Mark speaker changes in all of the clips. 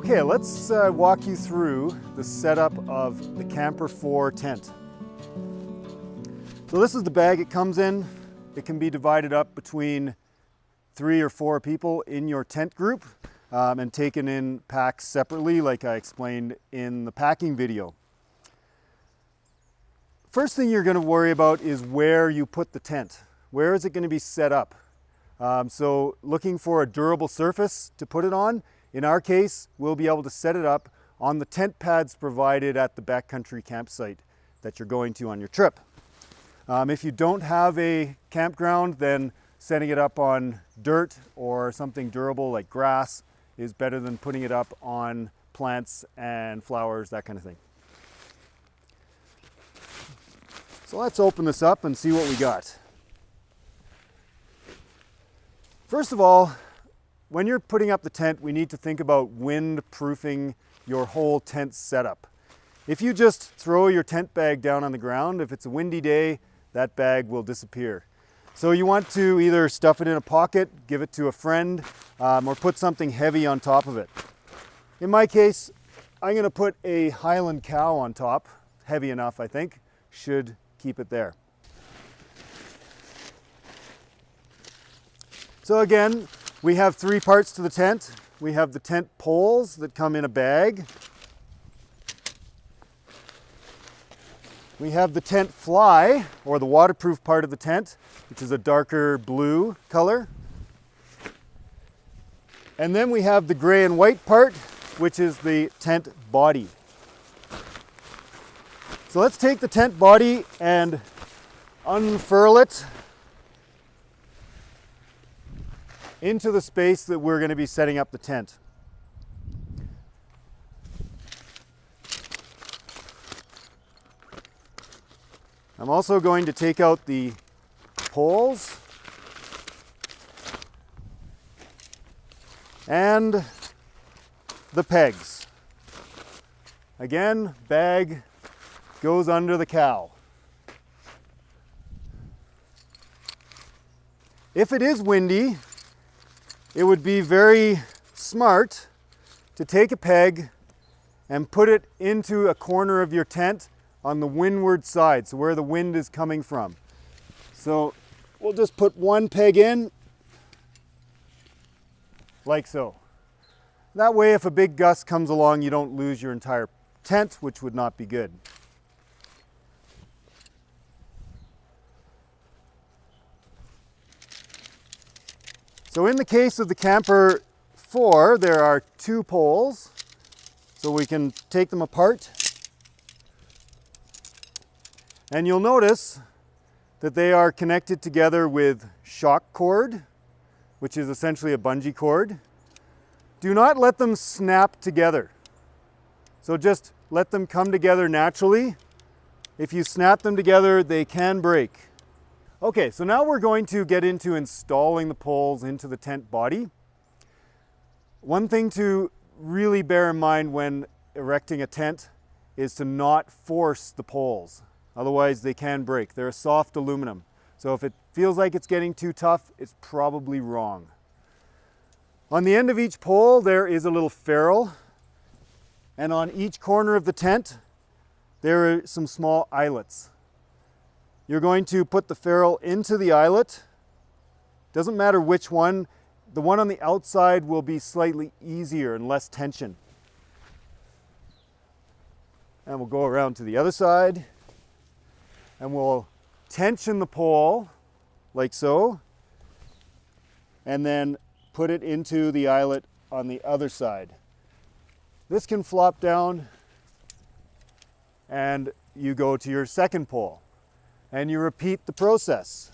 Speaker 1: Okay, let's walk you through the setup of the Camper 4 tent. So this is the bag it comes in. It can be divided up between 3 or 4 people in your tent group and taken in packs separately, like I explained in the packing video. First thing you're going to worry about is where you put the tent. Where is it going to be set up? So looking for a durable surface to put it on. In our case, we'll be able to set it up on the tent pads provided at the backcountry campsite that you're going to on your trip. If you don't have a campground, then setting it up on dirt or something durable like grass is better than putting it up on plants and flowers, that kind of thing. So let's open this up and see what we got. First of all, when you're putting up the tent, we need to think about wind-proofing your whole tent setup. If you just throw your tent bag down on the ground, if it's a windy day, that bag will disappear. So you want to either stuff it in a pocket, give it to a friend, or put something heavy on top of it. In my case, I'm going to put a Highland cow on top, heavy enough I think, should keep it there. So again, we have 3 parts to the tent. We have the tent poles that come in a bag. We have the tent fly, or the waterproof part of the tent, which is a darker blue color. And then we have the gray and white part, which is the tent body. So let's take the tent body and unfurl it into the space that we're going to be setting up the tent. I'm also going to take out the poles and the pegs. Again, bag goes under the cow. If it is windy, it would be very smart to take a peg and put it into a corner of your tent on the windward side, so where the wind is coming from. So we'll just put one peg in, like so. That way, if a big gust comes along, you don't lose your entire tent, which would not be good. So in the case of the Camper 4, there are 2 poles, so we can take them apart. And you'll notice that they are connected together with shock cord, which is essentially a bungee cord. Do not let them snap together. So just let them come together naturally. If you snap them together, they can break. Okay, so now we're going to get into installing the poles into the tent body. One thing to really bear in mind when erecting a tent is to not force the poles. Otherwise they can break. They're a soft aluminum. So if it feels like it's getting too tough, it's probably wrong. On the end of each pole there is a little ferrule, and on each corner of the tent there are some small eyelets. You're going to put the ferrule into the eyelet. Doesn't matter which one. The one on the outside will be slightly easier and less tension. And we'll go around to the other side and we'll tension the pole like so, and then put it into the eyelet on the other side. This can flop down and you go to your second pole. And you repeat the process.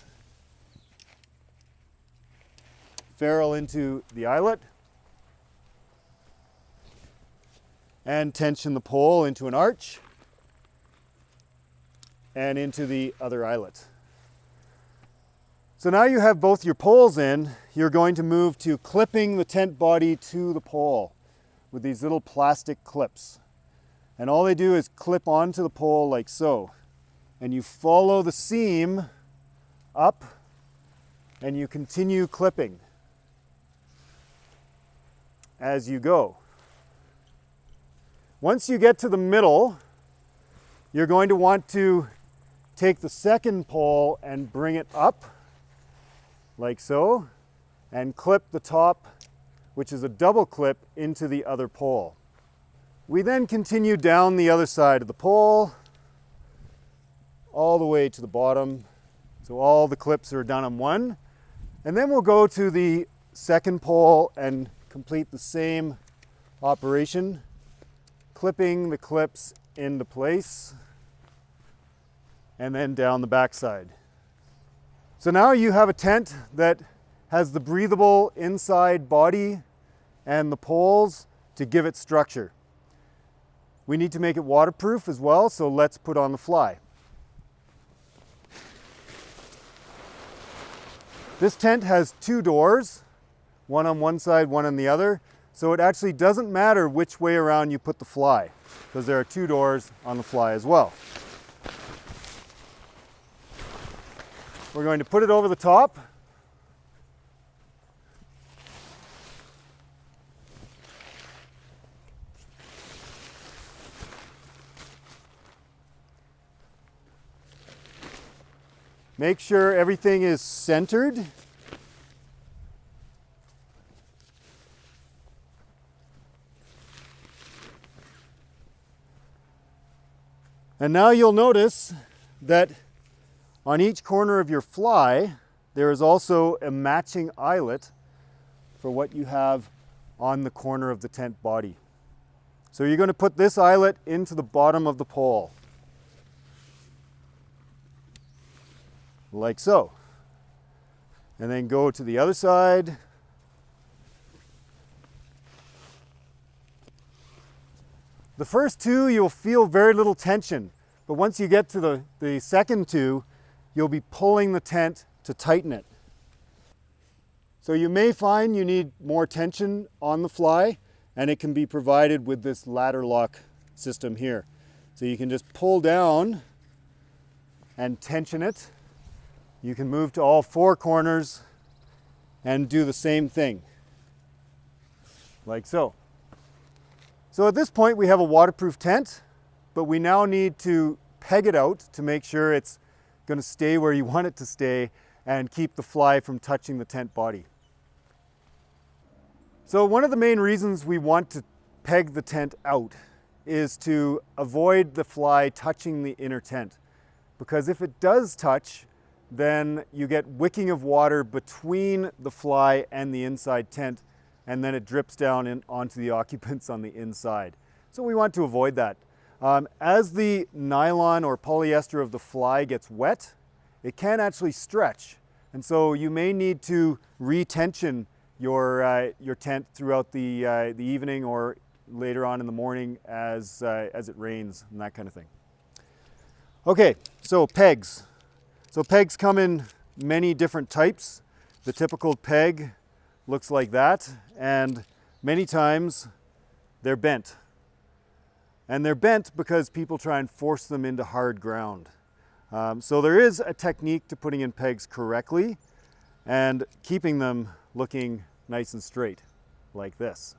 Speaker 1: Ferrule into the eyelet and tension the pole into an arch and into the other eyelet. So now you have both your poles in, you're going to move to clipping the tent body to the pole with these little plastic clips. And all they do is clip onto the pole like so. And you follow the seam up and you continue clipping as you go. Once you get to the middle, you're going to want to take the second pole and bring it up, like so, and clip the top, which is a double clip, into the other pole. We then continue down the other side of the pole, all the way to the bottom. So all the clips are done on one. And then we'll go to the second pole and complete the same operation, clipping the clips into place, and then down the back side. So now you have a tent that has the breathable inside body and the poles to give it structure. We need to make it waterproof as well, so let's put on the fly. This tent has two doors, one on one side, one on the other, so it actually doesn't matter which way around you put the fly, because there are two doors on the fly as well. We're going to put it over the top. Make sure everything is centered. And now you'll notice that on each corner of your fly, there is also a matching eyelet for what you have on the corner of the tent body. So you're going to put this eyelet into the bottom of the pole, like so. And then go to the other side. The first two, you'll feel very little tension, but once you get to the second two, you'll be pulling the tent to tighten it. So you may find you need more tension on the fly, and it can be provided with this ladder lock system here. So you can just pull down and tension it. You can move to all four corners and do the same thing, like so. So at this point we have a waterproof tent, but we now need to peg it out to make sure it's going to stay where you want it to stay and keep the fly from touching the tent body. So one of the main reasons we want to peg the tent out is to avoid the fly touching the inner tent, because if it does touch, then you get wicking of water between the fly and the inside tent, and then it drips down onto the occupants on the inside. So we want to avoid that. As the nylon or polyester of the fly gets wet, it can actually stretch. And so you may need to retension your tent throughout the evening or later on in the morning as it rains and that kind of thing. Okay, so pegs. So pegs come in many different types. The typical peg looks like that, and many times they're bent. And they're bent because people try and force them into hard ground. So there is a technique to putting in pegs correctly and keeping them looking nice and straight, like this.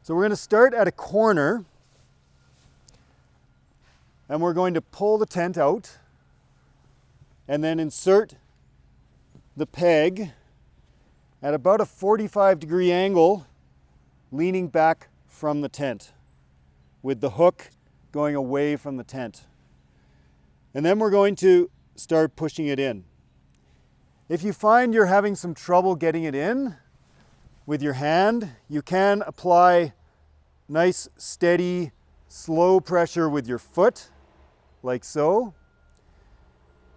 Speaker 1: So we're going to start at a corner, and we're going to pull the tent out and then insert the peg at about a 45-degree angle, leaning back from the tent, with the hook going away from the tent. And then we're going to start pushing it in. If you find you're having some trouble getting it in with your hand, you can apply nice, steady, slow pressure with your foot, like so.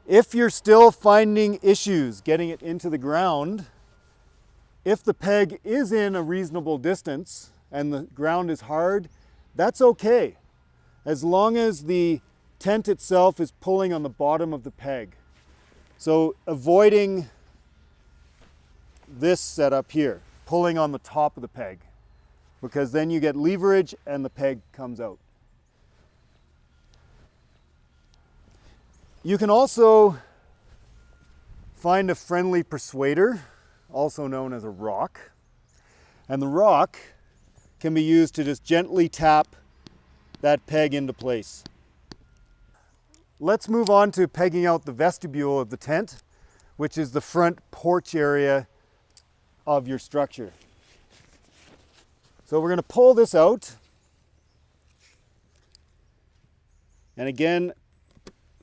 Speaker 1: If you're still finding issues getting it into the ground, if the peg is in a reasonable distance and the ground is hard, that's okay, as long as the tent itself is pulling on the bottom of the peg. So avoiding this setup here, pulling on the top of the peg, because then you get leverage and the peg comes out. You can also find a friendly persuader also known as a rock. And the rock can be used to just gently tap that peg into place. Let's move on to pegging out the vestibule of the tent, which is the front porch area of your structure. So we're going to pull this out. And again,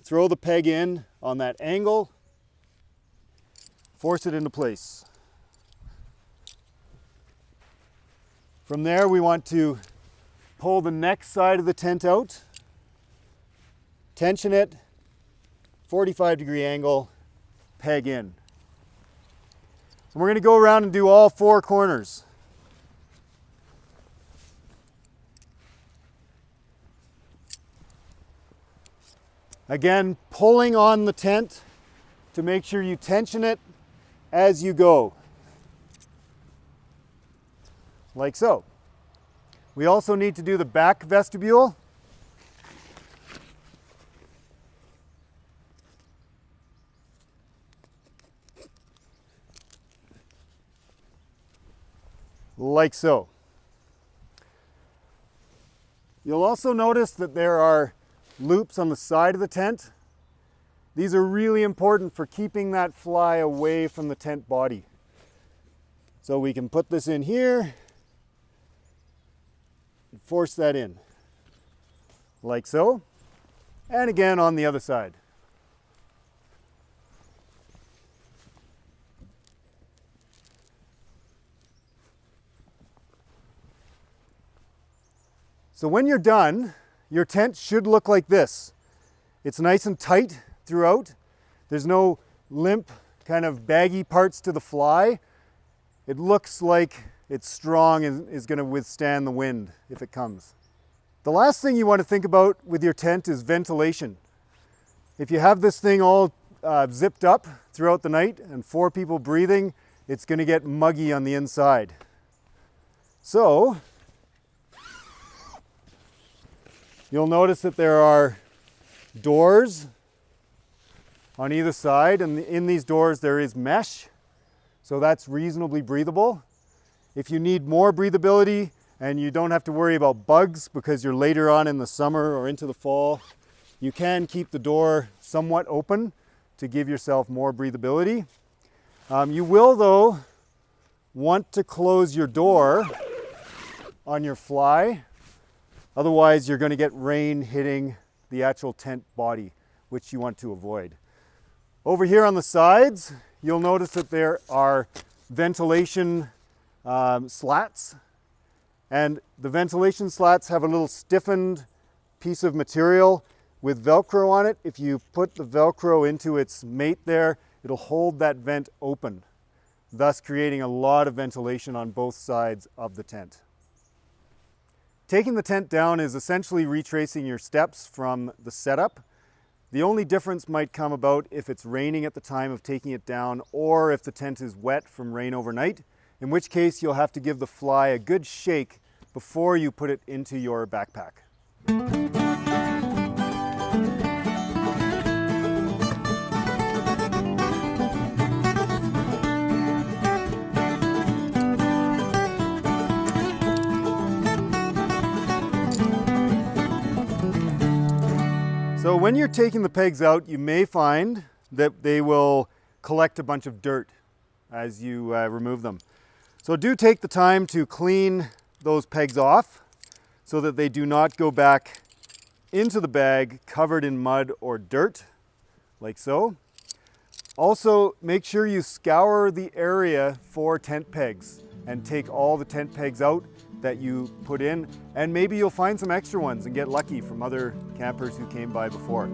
Speaker 1: throw the peg in on that angle, force it into place. From there, we want to pull the next side of the tent out, tension it, 45-degree angle, peg in. And we're going to go around and do all 4 corners. Again, pulling on the tent to make sure you tension it as you go, like so. We also need to do the back vestibule. Like so. You'll also notice that there are loops on the side of the tent. These are really important for keeping that fly away from the tent body. So we can put this in here and force that in, like so. And again on the other side. So when you're done, your tent should look like this. It's nice and tight throughout. There's no limp, kind of baggy parts to the fly. It looks like it's strong and is going to withstand the wind if it comes. The last thing you want to think about with your tent is ventilation. If you have this thing all zipped up throughout the night and 4 people breathing, it's going to get muggy on the inside. So, you'll notice that there are doors on either side, and in these doors there is mesh, so that's reasonably breathable. If you need more breathability and you don't have to worry about bugs because you're later on in the summer or into the fall, you can keep the door somewhat open to give yourself more breathability. You will, though, want to close your door on your fly. Otherwise, you're going to get rain hitting the actual tent body, which you want to avoid. Over here on the sides, you'll notice that there are ventilation slats. And the ventilation slats have a little stiffened piece of material with Velcro on it. If you put the Velcro into its mate there, it'll hold that vent open, thus creating a lot of ventilation on both sides of the tent. Taking the tent down is essentially retracing your steps from the setup. The only difference might come about if it's raining at the time of taking it down or if the tent is wet from rain overnight, in which case you'll have to give the fly a good shake before you put it into your backpack. So when you're taking the pegs out, you may find that they will collect a bunch of dirt as you remove them. So do take the time to clean those pegs off so that they do not go back into the bag covered in mud or dirt, like so. Also, make sure you scour the area for tent pegs and take all the tent pegs out that you put in, and maybe you'll find some extra ones and get lucky from other campers who came by before.